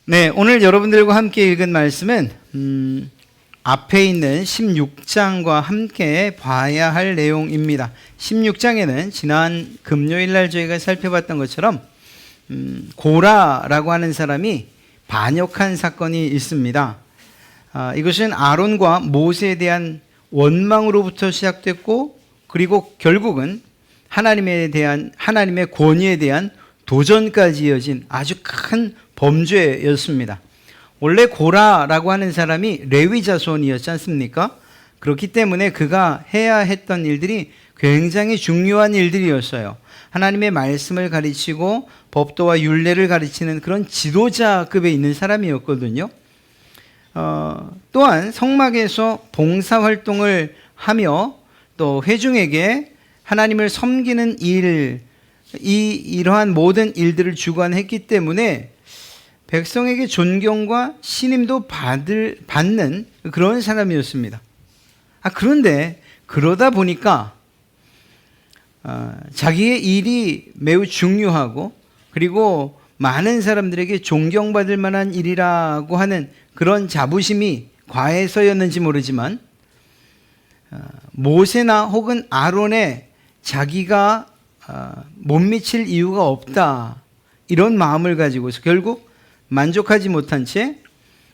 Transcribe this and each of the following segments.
네, 오늘 여러분들과 함께 읽은 말씀은 앞에 있는 16장과 함께 봐야 할 내용입니다. 16장에는 지난 금요일 날 저희가 살펴봤던 것처럼 고라라고 하는 사람이 반역한 사건이 있습니다. 이것은 아론과 모세에 대한 원망으로부터 시작됐고, 그리고 결국은 하나님의 권위에 대한 도전까지 이어진 아주 큰 범죄였습니다. 원래 고라라고 하는 사람이 레위 자손이었지 않습니까? 그렇기 때문에 그가 해야 했던 일들이 굉장히 중요한 일들이었어요. 하나님의 말씀을 가르치고 법도와 율례를 가르치는 그런 지도자급에 있는 사람이었거든요. 또한 성막에서 봉사활동을 하며 또 회중에게 하나님을 섬기는 이러한 모든 일들을 주관했기 때문에 백성에게 존경과 신임도 받는 그런 사람이었습니다. 그런데 그러다 보니까 자기의 일이 매우 중요하고, 그리고 많은 사람들에게 존경받을 만한 일이라고 하는 그런 자부심이 과해서였는지 모르지만, 모세나 혹은 아론에 자기가 못 미칠 이유가 없다, 이런 마음을 가지고서 결국 만족하지 못한 채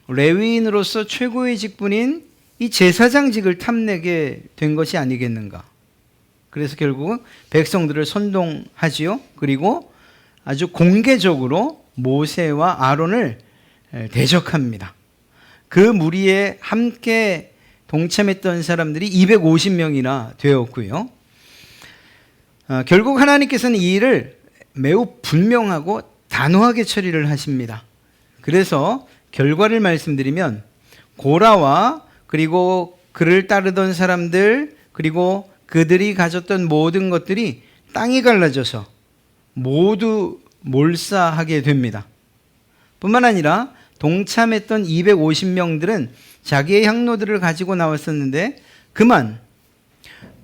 레위인으로서 최고의 직분인 이 제사장직을 탐내게 된 것이 아니겠는가. 그래서 결국은 백성들을 선동하지요. 그리고 아주 공개적으로 모세와 아론을 대적합니다. 그 무리에 함께 동참했던 사람들이 250명이나 되었고요. 결국 하나님께서는 이 일을 매우 분명하고 단호하게 처리를 하십니다. 그래서 결과를 말씀드리면, 고라와 그리고 그를 따르던 사람들, 그리고 그들이 가졌던 모든 것들이 땅이 갈라져서 모두 몰사하게 됩니다. 뿐만 아니라 동참했던 250명들은 자기의 향로들을 가지고 나왔었는데, 그만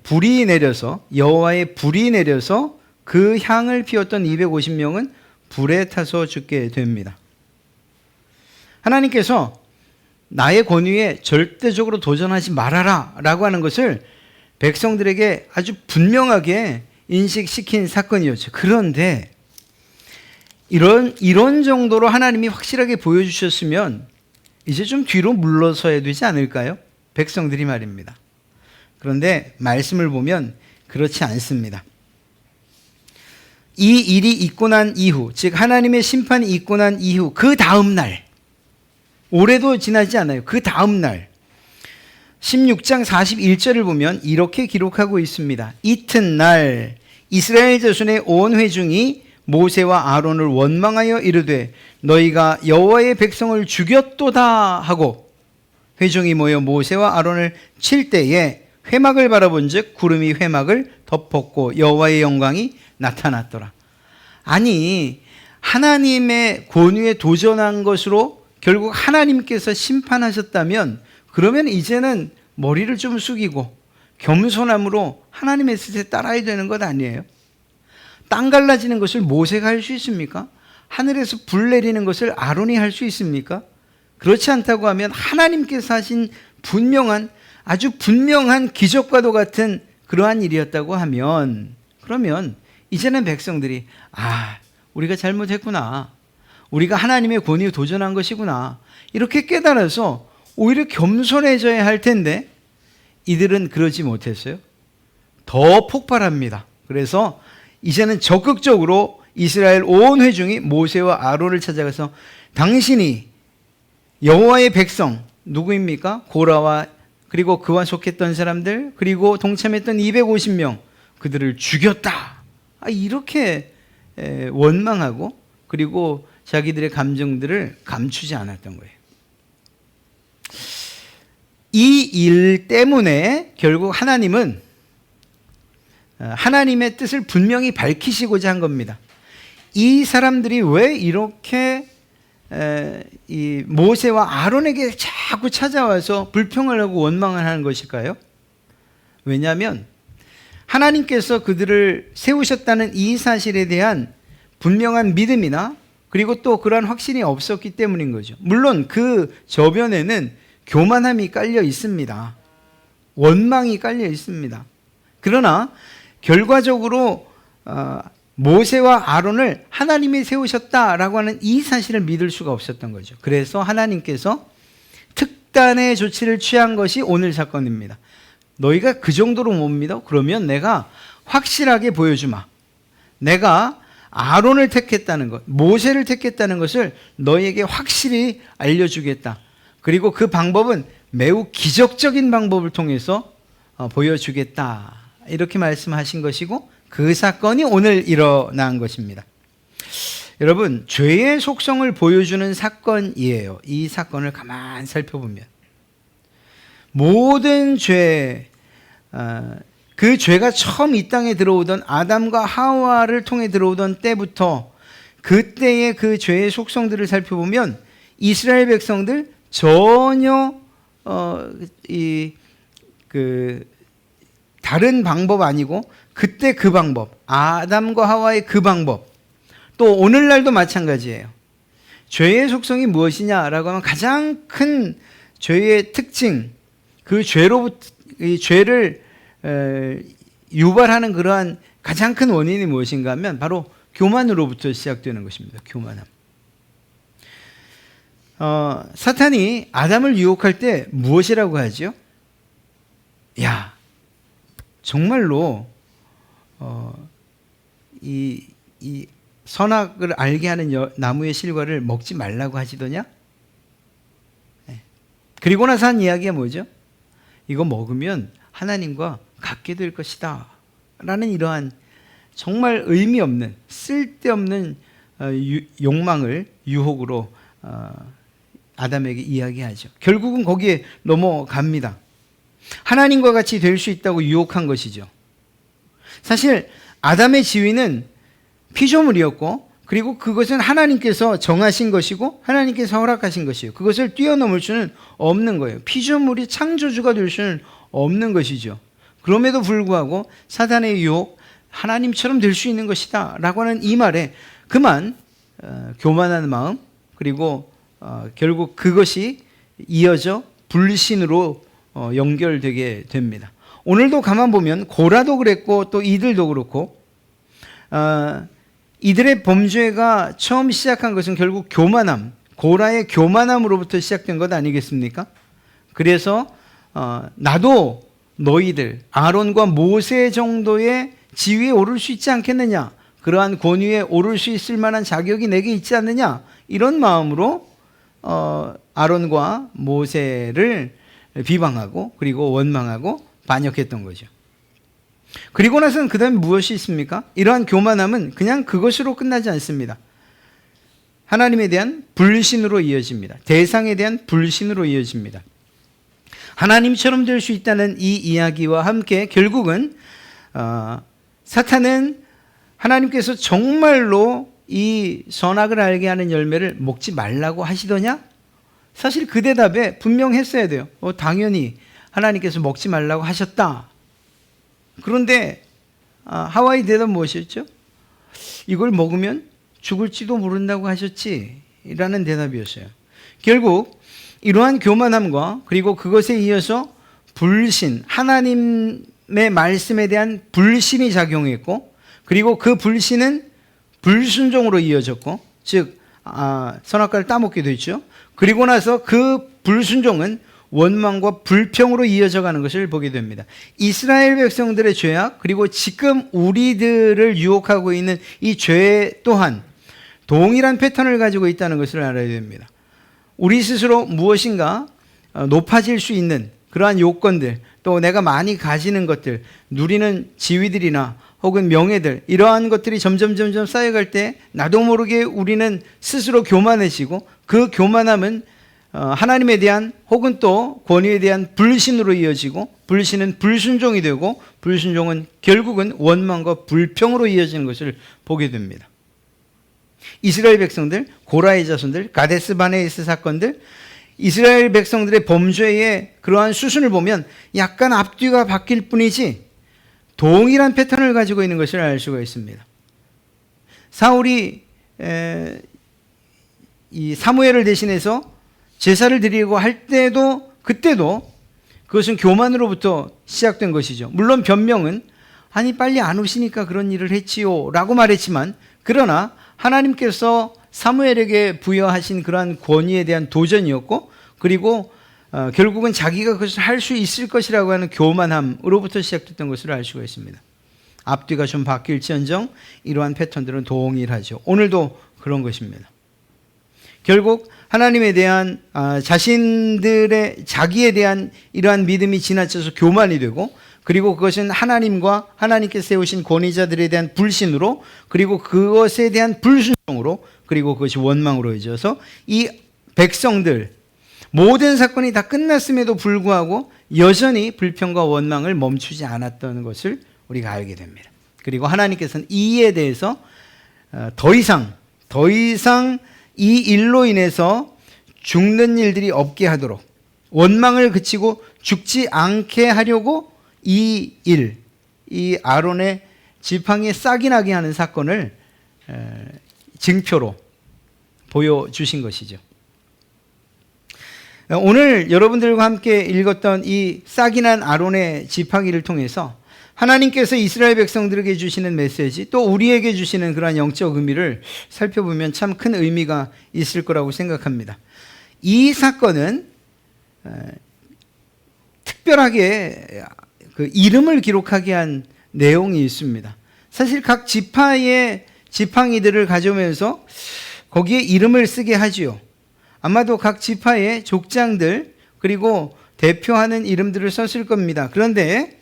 불이 내려서, 여호와의 불이 내려서 그 향을 피웠던 250명은 불에 타서 죽게 됩니다. 하나님께서 나의 권위에 절대적으로 도전하지 말아라 라고 하는 것을 백성들에게 아주 분명하게 인식시킨 사건이었죠. 그런데 이런 정도로 하나님이 확실하게 보여주셨으면 이제 좀 뒤로 물러서야 되지 않을까요? 백성들이 말입니다. 그런데 말씀을 보면 그렇지 않습니다. 이 일이 있고 난 이후, 즉 하나님의 심판이 있고 난 이후 그 다음 날, 올해도 지나지 않아요. 그 다음 날 16장 41절을 보면 이렇게 기록하고 있습니다. 이튿날 이스라엘 자손의 온 회중이 모세와 아론을 원망하여 이르되 너희가 여호와의 백성을 죽였도다 하고, 회중이 모여 모세와 아론을 칠 때에 회막을 바라본즉 구름이 회막을 덮었고 여호와의 영광이 나타났더라. 아니, 하나님의 권위에 도전한 것으로 결국 하나님께서 심판하셨다면, 그러면 이제는 머리를 좀 숙이고 겸손함으로 하나님의 뜻에 따라야 되는 것 아니에요? 땅 갈라지는 것을 모세가 할 수 있습니까? 하늘에서 불 내리는 것을 아론이 할 수 있습니까? 그렇지 않다고 하면 하나님께서 하신 아주 분명한 기적과도 같은 그러한 일이었다고 하면, 그러면 이제는 백성들이 우리가 잘못했구나, 우리가 하나님의 권위에 도전한 것이구나, 이렇게 깨달아서 오히려 겸손해져야 할 텐데 이들은 그러지 못했어요. 더 폭발합니다. 그래서 이제는 적극적으로 이스라엘 온 회중이 모세와 아론을 찾아가서 당신이 여호와의 백성, 누구입니까? 고라와 그리고 그와 속했던 사람들, 그리고 동참했던 250명, 그들을 죽였다, 이렇게 원망하고, 그리고 자기들의 감정들을 감추지 않았던 거예요. 이 일 때문에 결국 하나님은 하나님의 뜻을 분명히 밝히시고자 한 겁니다. 이 사람들이 왜 이렇게 이 모세와 아론에게 자꾸 찾아와서 불평을 하고 원망을 하는 것일까요? 왜냐하면 하나님께서 그들을 세우셨다는 이 사실에 대한 분명한 믿음이나 그리고 또 그러한 확신이 없었기 때문인 거죠. 물론 그 저변에는 교만함이 깔려 있습니다. 원망이 깔려 있습니다. 그러나 결과적으로 모세와 아론을 하나님이 세우셨다라고 하는 이 사실을 믿을 수가 없었던 거죠. 그래서 하나님께서 특단의 조치를 취한 것이 오늘 사건입니다. 너희가 그 정도로 못 믿어? 그러면 내가 확실하게 보여주마. 내가 아론을 택했다는 것, 모세를 택했다는 것을 너희에게 확실히 알려주겠다. 그리고 그 방법은 매우 기적적인 방법을 통해서 보여주겠다. 이렇게 말씀하신 것이고 그 사건이 오늘 일어난 것입니다. 여러분, 죄의 속성을 보여주는 사건이에요. 이 사건을 가만히 살펴보면 모든 죄, 그 죄가 처음 이 땅에 들어오던 아담과 하와를 통해 들어오던 때부터 그때의 그 죄의 속성들을 살펴보면 이스라엘 백성들 전혀 다른 방법 아니고 그때 그 방법, 아담과 하와의 그 방법, 또 오늘날도 마찬가지예요. 죄의 속성이 무엇이냐라고 하면 가장 큰 죄의 특징, 그 죄로부터 이 죄를 유발하는 그러한 가장 큰 원인이 무엇인가 하면 바로 교만으로부터 시작되는 것입니다. 교만함. 사탄이 아담을 유혹할 때 무엇이라고 하죠? 야, 정말로 이 선악을 알게 하는 나무의 실과를 먹지 말라고 하시더냐? 네. 그리고 나서 한 이야기가 뭐죠? 이거 먹으면 하나님과 같게 될 것이다 라는 이러한 정말 의미 없는 쓸데없는 욕망을 유혹으로 아담에게 이야기하죠. 결국은 거기에 넘어갑니다. 하나님과 같이 될 수 있다고 유혹한 것이죠. 사실 아담의 지위는 피조물이었고 그리고 그것은 하나님께서 정하신 것이고 하나님께서 허락하신 것이에요. 그것을 뛰어넘을 수는 없는 거예요. 피조물이 창조주가 될 수는 없는 것이죠. 그럼에도 불구하고 사단의 유혹, 하나님처럼 될 수 있는 것이다 라고 하는 이 말에 그만 교만한 마음, 그리고 결국 그것이 이어져 불신으로 연결되게 됩니다. 오늘도 가만 보면 고라도 그랬고 또 이들도 그렇고 이들의 범죄가 처음 시작한 것은 결국 교만함, 고라의 교만함으로부터 시작된 것 아니겠습니까? 그래서 나도 너희들 아론과 모세 정도의 지위에 오를 수 있지 않겠느냐, 그러한 권위에 오를 수 있을 만한 자격이 내게 있지 않느냐, 이런 마음으로 아론과 모세를 비방하고 그리고 원망하고 반역했던 거죠. 그리고 나서는 그 다음에 무엇이 있습니까? 이러한 교만함은 그냥 그것으로 끝나지 않습니다. 하나님에 대한 불신으로 이어집니다. 대상에 대한 불신으로 이어집니다. 하나님처럼 될 수 있다는 이 이야기와 함께 결국은 사탄은 하나님께서 정말로 이 선악을 알게 하는 열매를 먹지 말라고 하시더냐? 사실 그 대답에 분명했어야 돼요. 당연히 하나님께서 먹지 말라고 하셨다. 그런데 하와의 대답 무엇이었죠? 이걸 먹으면 죽을지도 모른다고 하셨지 라는 대답이었어요. 결국 이러한 교만함과 그리고 그것에 이어서 불신, 하나님의 말씀에 대한 불신이 작용했고 그리고 그 불신은 불순종으로 이어졌고, 즉 선악과를 따먹게 됐죠. 그리고 나서 그 불순종은 원망과 불평으로 이어져 가는 것을 보게 됩니다. 이스라엘 백성들의 죄악, 그리고 지금 우리들을 유혹하고 있는 이 죄 또한 동일한 패턴을 가지고 있다는 것을 알아야 됩니다. 우리 스스로 무엇인가 높아질 수 있는 그러한 요건들, 또 내가 많이 가지는 것들, 누리는 지위들이나 혹은 명예들, 이러한 것들이 점점 쌓여갈 때 나도 모르게 우리는 스스로 교만해지고 그 교만함은 하나님에 대한 혹은 또 권위에 대한 불신으로 이어지고, 불신은 불순종이 되고, 불순종은 결국은 원망과 불평으로 이어지는 것을 보게 됩니다. 이스라엘 백성들, 고라의 자손들, 가데스 바네이스 사건들, 이스라엘 백성들의 범죄의 그러한 수순을 보면 약간 앞뒤가 바뀔 뿐이지 동일한 패턴을 가지고 있는 것을 알 수가 있습니다. 사울이 이 사무엘을 대신해서 제사를 드리고 할 때도 그때도 그것은 교만으로부터 시작된 것이죠. 물론 변명은 아니 빨리 안 오시니까 그런 일을 했지요 라고 말했지만, 그러나 하나님께서 사무엘에게 부여하신 그러한 권위에 대한 도전이었고, 그리고 결국은 자기가 그것을 할 수 있을 것이라고 하는 교만함으로부터 시작됐던 것을 알 수가 있습니다. 앞뒤가 좀 바뀔지언정 이러한 패턴들은 동일하죠. 오늘도 그런 것입니다. 결국 하나님에 대한 자신들의 자기에 대한 이러한 믿음이 지나쳐서 교만이 되고, 그리고 그것은 하나님과 하나님께서 세우신 권위자들에 대한 불신으로, 그리고 그것에 대한 불순종으로, 그리고 그것이 원망으로 이어져서 이 백성들 모든 사건이 다 끝났음에도 불구하고 여전히 불평과 원망을 멈추지 않았던 것을 우리가 알게 됩니다. 그리고 하나님께서는 이에 대해서 더 이상 이 일로 인해서 죽는 일들이 없게 하도록, 원망을 그치고 죽지 않게 하려고 이 아론의 지팡이에 싹이 나게 하는 사건을 증표로 보여주신 것이죠. 오늘 여러분들과 함께 읽었던 이 싹이 난 아론의 지팡이를 통해서 하나님께서 이스라엘 백성들에게 주시는 메시지, 또 우리에게 주시는 그러한 영적 의미를 살펴보면 참 큰 의미가 있을 거라고 생각합니다. 이 사건은 특별하게 그 이름을 기록하게 한 내용이 있습니다. 사실 각 지파의 지팡이들을 가져오면서 거기에 이름을 쓰게 하지요. 아마도 각 지파의 족장들, 그리고 대표하는 이름들을 썼을 겁니다. 그런데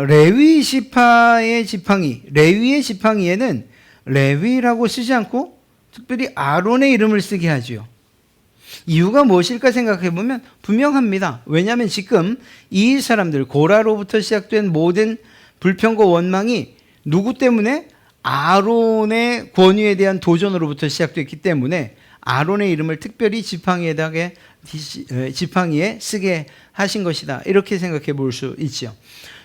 레위 지파의 지팡이, 레위의 지팡이에는 레위라고 쓰지 않고 특별히 아론의 이름을 쓰게 하지요. 이유가 무엇일까 생각해 보면 분명합니다. 왜냐하면 지금 이 사람들, 고라로부터 시작된 모든 불평과 원망이 누구 때문에? 아론의 권위에 대한 도전으로부터 시작됐기 때문에 아론의 이름을 특별히 지팡이에 쓰게 하신 것이다, 이렇게 생각해 볼 수 있죠.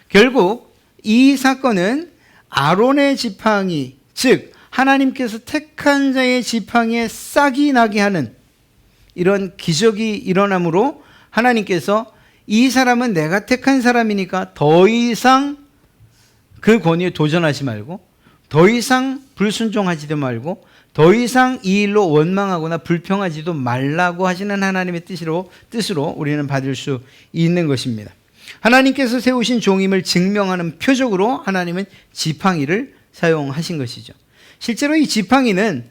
결국 이 사건은 아론의 지팡이, 즉 하나님께서 택한 자의 지팡이에 싹이 나게 하는 이런 기적이 일어남으로 하나님께서 이 사람은 내가 택한 사람이니까 더 이상 그 권위에 도전하지 말고, 더 이상 불순종하지도 말고, 더 이상 이 일로 원망하거나 불평하지도 말라고 하시는 하나님의 뜻으로 우리는 받을 수 있는 것입니다. 하나님께서 세우신 종임을 증명하는 표적으로 하나님은 지팡이를 사용하신 것이죠. 실제로 이 지팡이는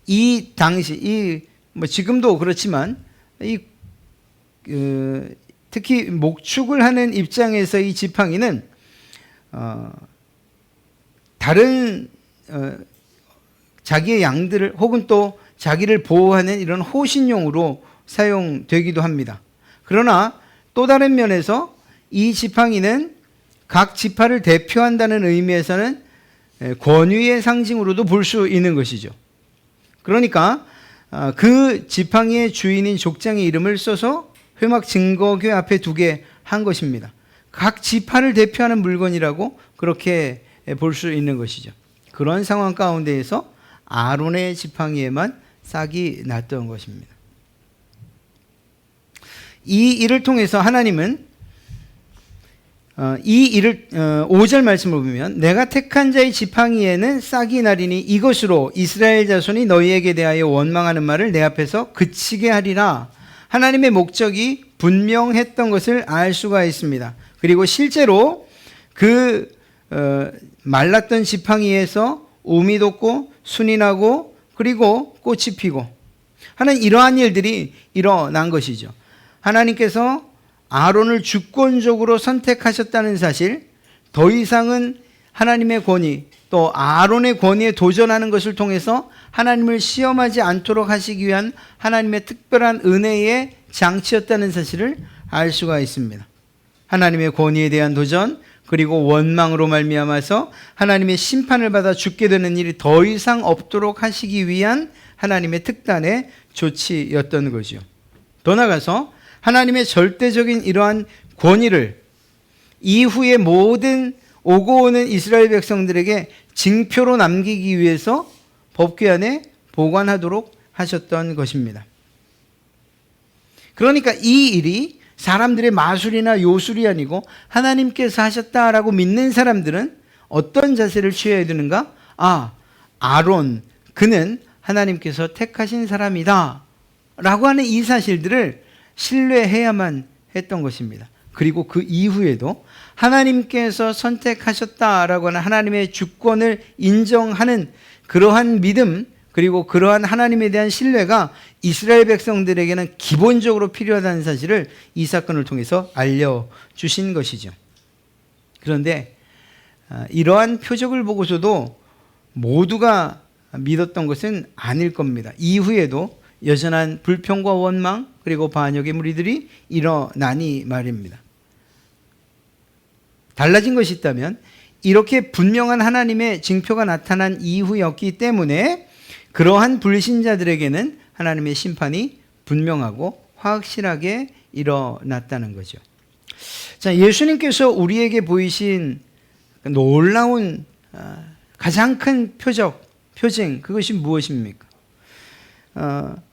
이 당시 지금도 그렇지만 특히 목축을 하는 입장에서 이 지팡이는 다른 자기의 양들을 혹은 또 자기를 보호하는 이런 호신용으로 사용되기도 합니다. 그러나 또 다른 면에서 이 지팡이는 각 지파를 대표한다는 의미에서는 권위의 상징으로도 볼 수 있는 것이죠. 그러니까 그 지팡이의 주인인 족장의 이름을 써서 회막 증거궤 앞에 두게 한 것입니다. 각 지파를 대표하는 물건이라고 그렇게 볼 수 있는 것이죠. 그런 상황 가운데에서 아론의 지팡이에만 싹이 났던 것입니다. 이 일을 통해서 하나님은 이 일을 5절 말씀을 보면 내가 택한 자의 지팡이에는 싹이 나리니 이것으로 이스라엘 자손이 너희에게 대하여 원망하는 말을 내 앞에서 그치게 하리라. 하나님의 목적이 분명했던 것을 알 수가 있습니다. 그리고 실제로 그 말랐던 지팡이에서 우미 돋고 순이 나고 그리고 꽃이 피고 하는 이러한 일들이 일어난 것이죠. 하나님께서 아론을 주권적으로 선택하셨다는 사실, 더 이상은 하나님의 권위, 또 아론의 권위에 도전하는 것을 통해서 하나님을 시험하지 않도록 하시기 위한 하나님의 특별한 은혜의 장치였다는 사실을 알 수가 있습니다. 하나님의 권위에 대한 도전, 그리고 원망으로 말미암아서 하나님의 심판을 받아 죽게 되는 일이 더 이상 없도록 하시기 위한 하나님의 특단의 조치였던 거죠. 더 나아가서 하나님의 절대적인 이러한 권위를 이후에 모든 오고 오는 이스라엘 백성들에게 징표로 남기기 위해서 법궤 안에 보관하도록 하셨던 것입니다. 그러니까 이 일이 사람들의 마술이나 요술이 아니고 하나님께서 하셨다라고 믿는 사람들은 어떤 자세를 취해야 되는가? 아론, 그는 하나님께서 택하신 사람이다 라고 하는 이 사실들을 신뢰해야만 했던 것입니다. 그리고 그 이후에도 하나님께서 선택하셨다라고 하는 하나님의 주권을 인정하는 그러한 믿음, 그리고 그러한 하나님에 대한 신뢰가 이스라엘 백성들에게는 기본적으로 필요하다는 사실을 이 사건을 통해서 알려주신 것이죠. 그런데 이러한 표적을 보고서도 모두가 믿었던 것은 아닐 겁니다. 이후에도 여전한 불평과 원망 그리고 반역의 무리들이 일어나니 말입니다. 달라진 것이 있다면 이렇게 분명한 하나님의 징표가 나타난 이후였기 때문에 그러한 불신자들에게는 하나님의 심판이 분명하고 확실하게 일어났다는 거죠. 자, 예수님께서 우리에게 보이신 놀라운 가장 큰 표징, 그것이 무엇입니까?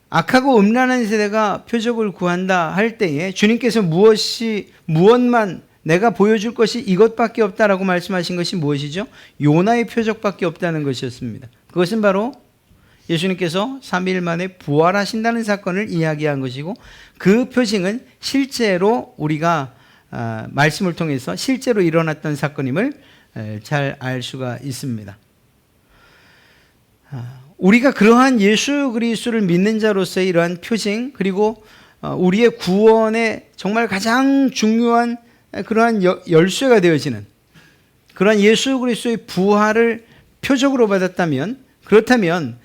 악하고 음란한 세대가 표적을 구한다 할 때에 주님께서 무엇만 내가 보여줄 것이 이것밖에 없다라고 말씀하신 것이 무엇이죠? 요나의 표적밖에 없다는 것이었습니다. 그것은 바로 예수님께서 3일 만에 부활하신다는 사건을 이야기한 것이고, 그 표징은 실제로 우리가 말씀을 통해서 실제로 일어났던 사건임을 잘 알 수가 있습니다. 우리가 그러한 예수 그리스도를 믿는 자로서의 이러한 표징, 그리고 우리의 구원의 정말 가장 중요한 그러한 열쇠가 되어지는 그러한 예수 그리스도의 부활을 표적으로 받았다면, 그렇다면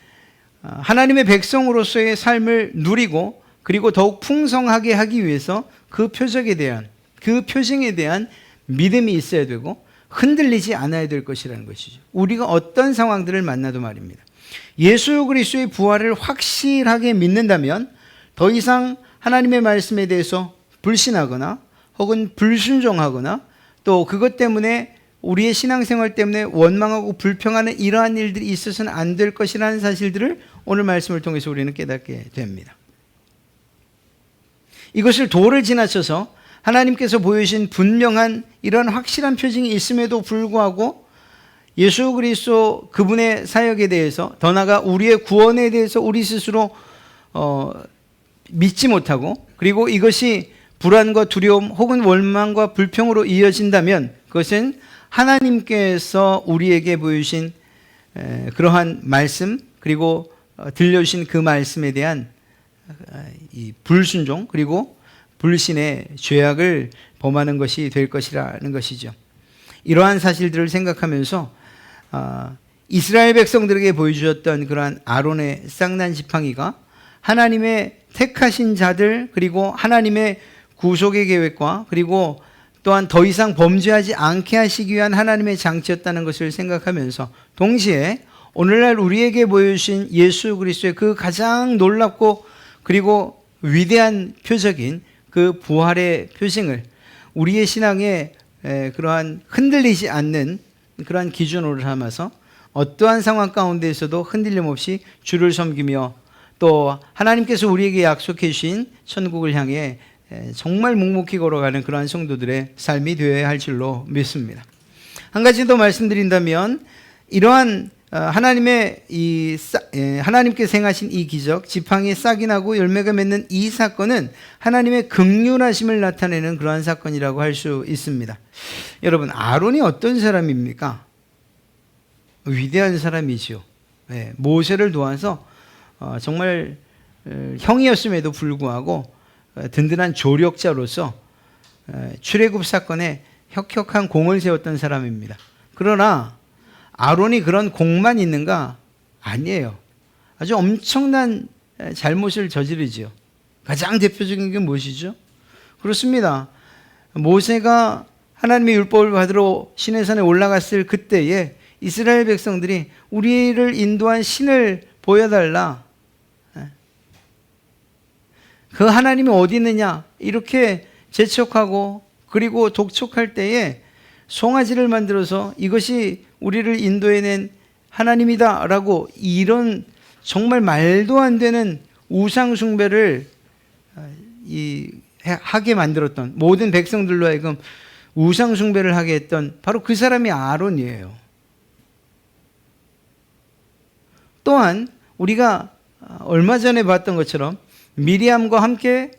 하나님의 백성으로서의 삶을 누리고 그리고 더욱 풍성하게 하기 위해서 그 표적에 대한, 그 표징에 대한 믿음이 있어야 되고 흔들리지 않아야 될 것이라는 것이죠. 우리가 어떤 상황들을 만나도 말입니다. 예수 그리스도의 부활을 확실하게 믿는다면 더 이상 하나님의 말씀에 대해서 불신하거나 혹은 불순종하거나 또 그것 때문에 우리의 신앙생활 때문에 원망하고 불평하는 이러한 일들이 있어서는 안 될 것이라는 사실들을 오늘 말씀을 통해서 우리는 깨닫게 됩니다. 이것을 도를 지나쳐서 하나님께서 보여주신 분명한 이러한 확실한 표징이 있음에도 불구하고 예수 그리스도 그분의 사역에 대해서, 더 나아가 우리의 구원에 대해서 우리 스스로 믿지 못하고, 그리고 이것이 불안과 두려움 혹은 원망과 불평으로 이어진다면 그것은 하나님께서 우리에게 보여주신 그러한 말씀, 그리고 들려주신 그 말씀에 대한 이 불순종 그리고 불신의 죄악을 범하는 것이 될 것이라는 것이죠. 이러한 사실들을 생각하면서 이스라엘 백성들에게 보여주셨던 그러한 아론의 쌍난 지팡이가 하나님의 택하신 자들, 그리고 하나님의 구속의 계획과 그리고 또한 더 이상 범죄하지 않게 하시기 위한 하나님의 장치였다는 것을 생각하면서, 동시에 오늘날 우리에게 보여주신 예수 그리스도의 그 가장 놀랍고 그리고 위대한 표적인 그 부활의 표징을 우리의 신앙에 그러한 흔들리지 않는 그러한 기준으로 삼아서 어떠한 상황 가운데에서도 흔들림 없이 주를 섬기며 또 하나님께서 우리에게 약속해 주신 천국을 향해 정말 묵묵히 걸어가는 그러한 성도들의 삶이 되어야 할 줄로 믿습니다. 한 가지 더 말씀드린다면, 이러한 하나님께서 행하신 이 기적, 지팡이에 싹이 나고 열매가 맺는 이 사건은 하나님의 긍휼하심을 나타내는 그러한 사건이라고 할 수 있습니다. 여러분, 아론이 어떤 사람입니까? 위대한 사람이지요. 모세를 도와서 정말 형이었음에도 불구하고 든든한 조력자로서 출애굽 사건에 혁혁한 공을 세웠던 사람입니다. 그러나 아론이 그런 공만 있는가? 아니에요. 아주 엄청난 잘못을 저지르지요. 가장 대표적인 게 무엇이죠? 그렇습니다. 모세가 하나님의 율법을 받으러 시내산에 올라갔을 그때에 이스라엘 백성들이 우리를 인도한 신을 보여달라, 그 하나님이 어디 있느냐 이렇게 재촉하고 그리고 독촉할 때에 송아지를 만들어서 이것이 우리를 인도해낸 하나님이다라고 이런 정말 말도 안 되는 우상 숭배를 하게 만들었던, 모든 백성들로 하여금 우상 숭배를 하게 했던 바로 그 사람이 아론이에요. 또한 우리가 얼마 전에 봤던 것처럼 미리암과 함께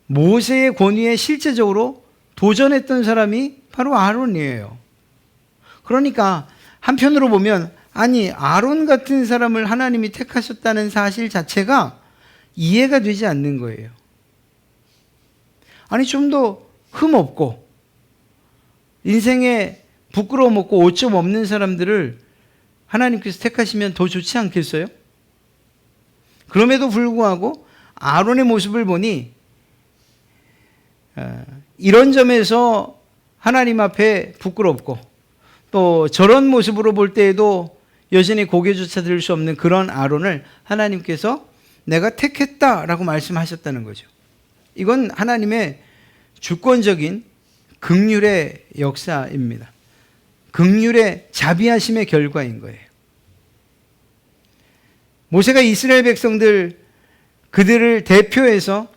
모세의 권위에 실제적으로 도전했던 사람이 바로 아론이에요. 그러니까 한편으로 보면 아니 아론 같은 사람을 하나님이 택하셨다는 사실 자체가 이해가 되지 않는 거예요. 아니 좀 더 흠없고 인생에 부끄러움 없고 오점 없는 사람들을 하나님께서 택하시면 더 좋지 않겠어요? 그럼에도 불구하고 아론의 모습을 보니 이런 점에서 하나님 앞에 부끄럽고 또 저런 모습으로 볼 때에도 여전히 고개조차 들 수 없는 그런 아론을 하나님께서 내가 택했다라고 말씀하셨다는 거죠. 이건 하나님의 주권적인 긍휼의 역사입니다. 긍휼의 자비하심의 결과인 거예요. 모세가 이스라엘 백성들 그들을 대표해서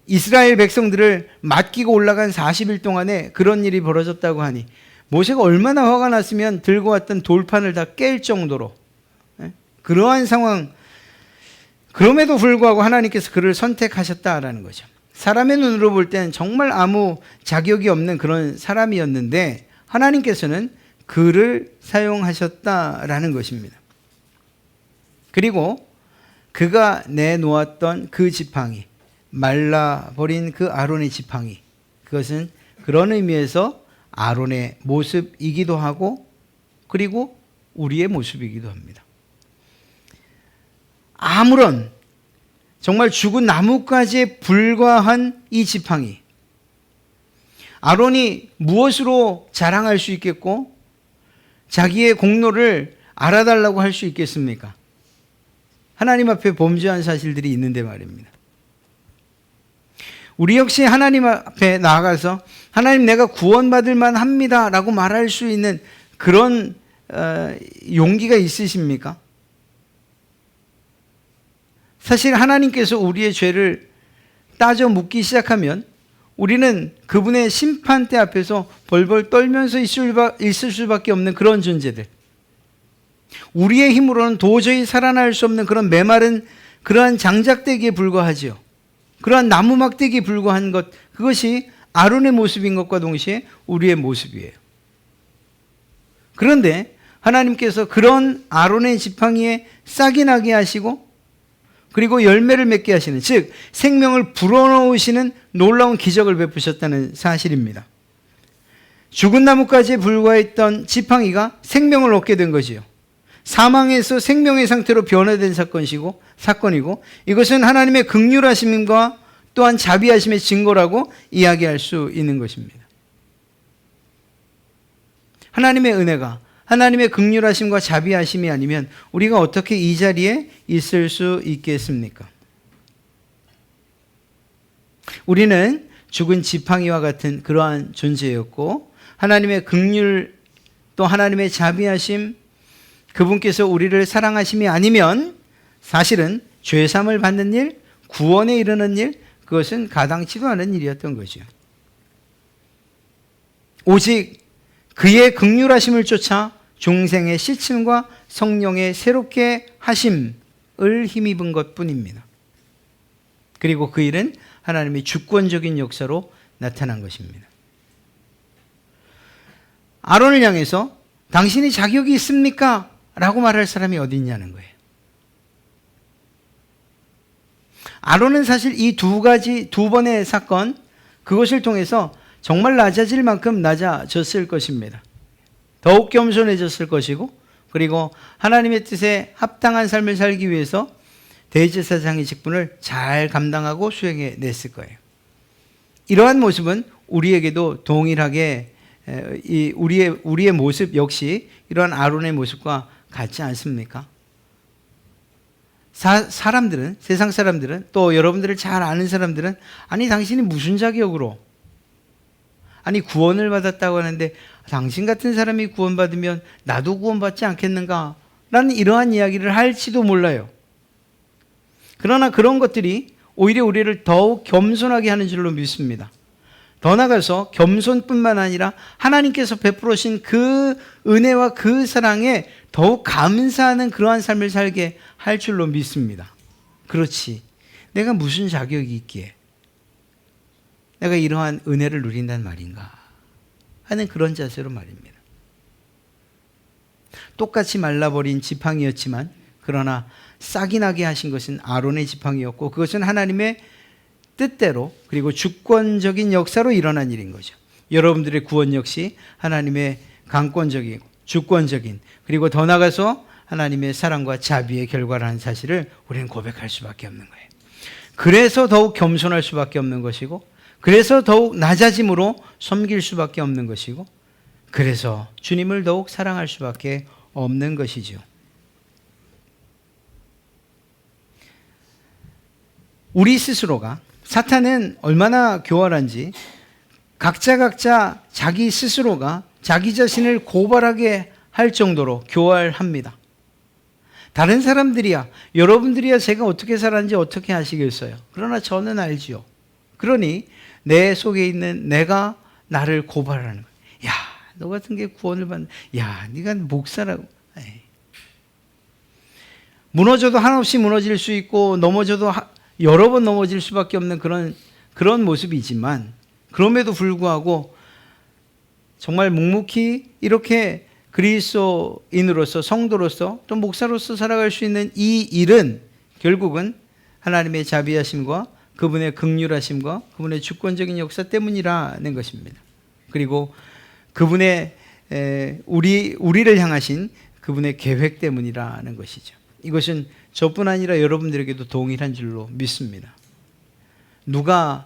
이스라엘 백성들을 맡기고 올라간 40일 동안에 그런 일이 벌어졌다고 하니 모세가 얼마나 화가 났으면 들고 왔던 돌판을 다 깰 정도로 그러한 상황, 그럼에도 불구하고 하나님께서 그를 선택하셨다라는 거죠. 사람의 눈으로 볼 때는 정말 아무 자격이 없는 그런 사람이었는데 하나님께서는 그를 사용하셨다라는 것입니다. 그리고 그가 내놓았던 그 지팡이, 말라버린 그 아론의 지팡이, 그것은 그런 의미에서 아론의 모습이기도 하고 그리고 우리의 모습이기도 합니다. 아무런 정말 죽은 나뭇가지에 불과한 이 지팡이, 아론이 무엇으로 자랑할 수 있겠고 자기의 공로를 알아달라고 할 수 있겠습니까? 하나님 앞에 범죄한 사실들이 있는데 말입니다. 우리 역시 하나님 앞에 나아가서 하나님 내가 구원받을 만합니다 라고 말할 수 있는 그런 용기가 있으십니까? 사실 하나님께서 우리의 죄를 따져 묻기 시작하면 우리는 그분의 심판대 앞에서 벌벌 떨면서 있을 수밖에 없는 그런 존재들, 우리의 힘으로는 도저히 살아날 수 없는 그런 메마른 그러한 장작대기에 불과하지요. 그러한 나무막대기에 불과한 것, 그것이 아론의 모습인 것과 동시에 우리의 모습이에요. 그런데 하나님께서 그런 아론의 지팡이에 싹이 나게 하시고 그리고 열매를 맺게 하시는, 즉 생명을 불어넣으시는 놀라운 기적을 베푸셨다는 사실입니다. 죽은 나뭇가지에 불과했던 지팡이가 생명을 얻게 된 거지요. 사망에서 생명의 상태로 변화된 사건이고 이것은 하나님의 긍휼하심과 또한 자비하심의 증거라고 이야기할 수 있는 것입니다. 하나님의 은혜가, 하나님의 긍휼하심과 자비하심이 아니면 우리가 어떻게 이 자리에 있을 수 있겠습니까? 우리는 죽은 지팡이와 같은 그러한 존재였고 하나님의 긍휼 또 하나님의 자비하심, 그분께서 우리를 사랑하심이 아니면 사실은 죄사함을 받는 일, 구원에 이르는 일, 그것은 가당치도 않은 일이었던 거죠. 오직 그의 긍휼하심을 쫓아 중생의 씻음과 성령의 새롭게 하심을 힘입은 것뿐입니다. 그리고 그 일은 하나님의 주권적인 역사로 나타난 것입니다. 아론을 향해서 당신이 자격이 있습니까? 라고 말할 사람이 어디 있냐는 거예요. 아론은 사실 이 두 번의 사건, 그것을 통해서 정말 낮아질 만큼 낮아졌을 것입니다. 더욱 겸손해졌을 것이고 그리고 하나님의 뜻에 합당한 삶을 살기 위해서 대제사장의 직분을 잘 감당하고 수행해 냈을 거예요. 이러한 모습은 우리에게도 동일하게 우리의 모습 역시 이러한 아론의 모습과 같지 않습니까? 사람들은, 세상 사람들은, 또 여러분들을 잘 아는 사람들은 아니 당신이 무슨 자격으로, 아니 구원을 받았다고 하는데 당신 같은 사람이 구원받으면 나도 구원받지 않겠는가? 라는 이러한 이야기를 할지도 몰라요. 그러나 그런 것들이 오히려 우리를 더욱 겸손하게 하는 줄로 믿습니다. 더 나아가서 겸손뿐만 아니라 하나님께서 베풀으신 그 은혜와 그 사랑에 더욱 감사하는 그러한 삶을 살게 할 줄로 믿습니다. 그렇지. 내가 무슨 자격이 있기에 내가 이러한 은혜를 누린단 말인가 하는 그런 자세로 말입니다. 똑같이 말라버린 지팡이였지만 그러나 싹이 나게 하신 것은 아론의 지팡이였고 그것은 하나님의 뜻대로 그리고 주권적인 역사로 일어난 일인 거죠. 여러분들의 구원 역시 하나님의 강권적이고 주권적인 그리고 더 나아가서 하나님의 사랑과 자비의 결과라는 사실을 우리는 고백할 수밖에 없는 거예요. 그래서 더욱 겸손할 수밖에 없는 것이고 그래서 더욱 낮아짐으로 섬길 수밖에 없는 것이고 그래서 주님을 더욱 사랑할 수밖에 없는 것이죠. 우리 스스로가 사탄은 얼마나 교활한지 각자 자기 스스로가 자기 자신을 고발하게 할 정도로 교활합니다. 다른 사람들이야 여러분들이야 제가 어떻게 살았는지 어떻게 아시겠어요? 그러나 저는 알지요. 그러니 내 속에 있는 내가 나를 고발하는 거예요. 야, 너 같은 게 구원을 받는 야, 네가 목사라고. 에이. 무너져도 한없이 무너질 수 있고 넘어져도 여러 번 넘어질 수밖에 없는 그런 모습이지만 그럼에도 불구하고 정말 묵묵히 이렇게 그리스도인으로서 성도로서 또 목사로서 살아갈 수 있는 이 일은 결국은 하나님의 자비하심과 그분의 긍휼하심과 그분의 주권적인 역사 때문이라는 것입니다. 그리고 그분의 우리를 향하신 그분의 계획 때문이라는 것이죠. 이것은 저뿐 아니라 여러분들에게도 동일한 줄로 믿습니다. 누가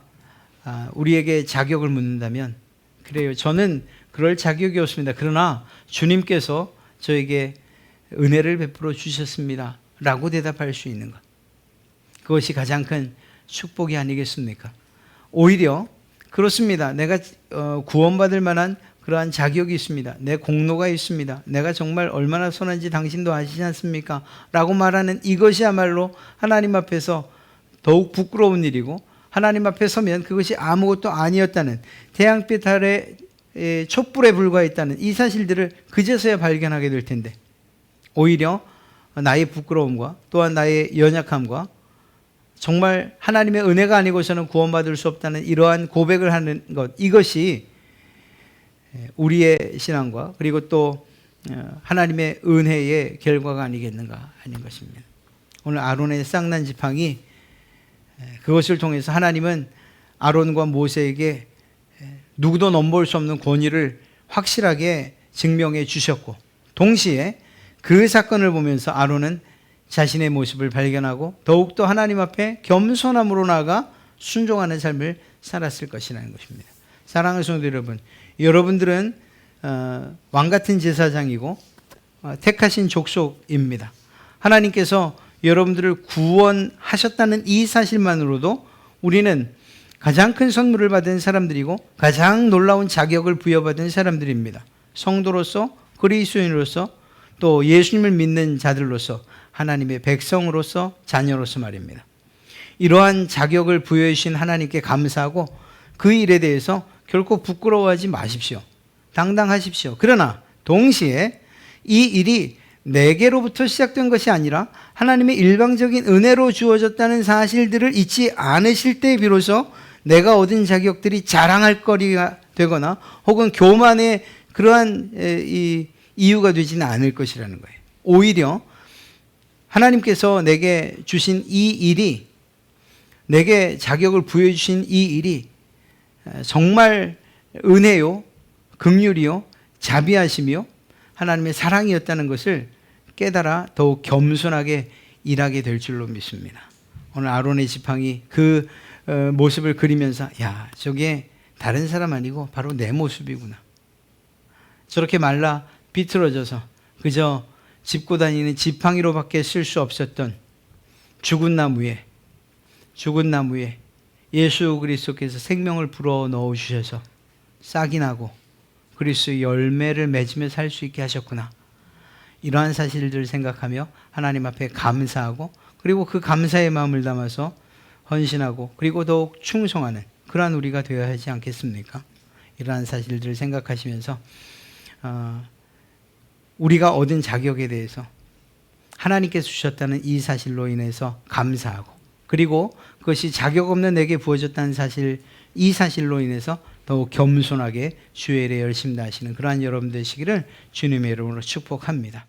우리에게 자격을 묻는다면 그래요. 저는 그럴 자격이 없습니다. 그러나 주님께서 저에게 은혜를 베풀어 주셨습니다. 라고 대답할 수 있는 것. 그것이 가장 큰 축복이 아니겠습니까? 오히려 그렇습니다. 내가 구원받을 만한 그러한 자격이 있습니다. 내 공로가 있습니다. 내가 정말 얼마나 선한지 당신도 아시지 않습니까? 라고 말하는 이것이야말로 하나님 앞에서 더욱 부끄러운 일이고 하나님 앞에 서면 그것이 아무것도 아니었다는 태양빛 아래 촛불에 불과했다는 이 사실들을 그제서야 발견하게 될 텐데 오히려 나의 부끄러움과 또한 나의 연약함과 정말 하나님의 은혜가 아니고서는 구원받을 수 없다는 이러한 고백을 하는 것 이것이 우리의 신앙과 그리고 또 하나님의 은혜의 결과가 아니겠는가 하는 것입니다. 오늘 아론의 쌍난 지팡이 그것을 통해서 하나님은 아론과 모세에게 누구도 넘볼 수 없는 권위를 확실하게 증명해 주셨고 동시에 그 사건을 보면서 아론은 자신의 모습을 발견하고 더욱더 하나님 앞에 겸손함으로 나아가 순종하는 삶을 살았을 것이라는 것입니다. 사랑하는 성도 여러분, 여러분들은 왕같은 제사장이고 택하신 족속입니다. 하나님께서 여러분들을 구원하셨다는 이 사실만으로도 우리는 가장 큰 선물을 받은 사람들이고 가장 놀라운 자격을 부여받은 사람들입니다. 성도로서 그리스도인으로서 또 예수님을 믿는 자들로서 하나님의 백성으로서 자녀로서 말입니다. 이러한 자격을 부여해 주신 하나님께 감사하고 그 일에 대해서 결코 부끄러워하지 마십시오. 당당하십시오. 그러나 동시에 이 일이 내게로부터 시작된 것이 아니라 하나님의 일방적인 은혜로 주어졌다는 사실들을 잊지 않으실 때 비로소 내가 얻은 자격들이 자랑할 거리가 되거나 혹은 교만의 그러한 이유가 되지는 않을 것이라는 거예요. 오히려 하나님께서 내게 주신 이 일이 내게 자격을 부여해 주신 이 일이 정말 은혜요, 긍휼이요, 자비하심이요, 하나님의 사랑이었다는 것을 깨달아 더욱 겸손하게 일하게 될 줄로 믿습니다. 오늘 아론의 지팡이 그 모습을 그리면서 야, 저게 다른 사람 아니고 바로 내 모습이구나. 저렇게 말라 비틀어져서 그저 짚고 다니는 지팡이로밖에 쓸 수 없었던 죽은 나무에 예수 그리스도께서 생명을 불어 넣어 주셔서 싹이 나고 그리스도의 열매를 맺으며 살 수 있게 하셨구나. 이러한 사실들을 생각하며 하나님 앞에 감사하고 그리고 그 감사의 마음을 담아서 헌신하고 그리고 더욱 충성하는 그러한 우리가 되어야 하지 않겠습니까? 이러한 사실들을 생각하시면서 우리가 얻은 자격에 대해서 하나님께서 주셨다는 이 사실로 인해서 감사하고 그리고 그것이 자격 없는 내게 부어졌다는 사실, 이 사실로 인해서 더욱 겸손하게 주의 일에 열심 다하시는 그러한 여러분 되시기를 주님의 이름으로 축복합니다.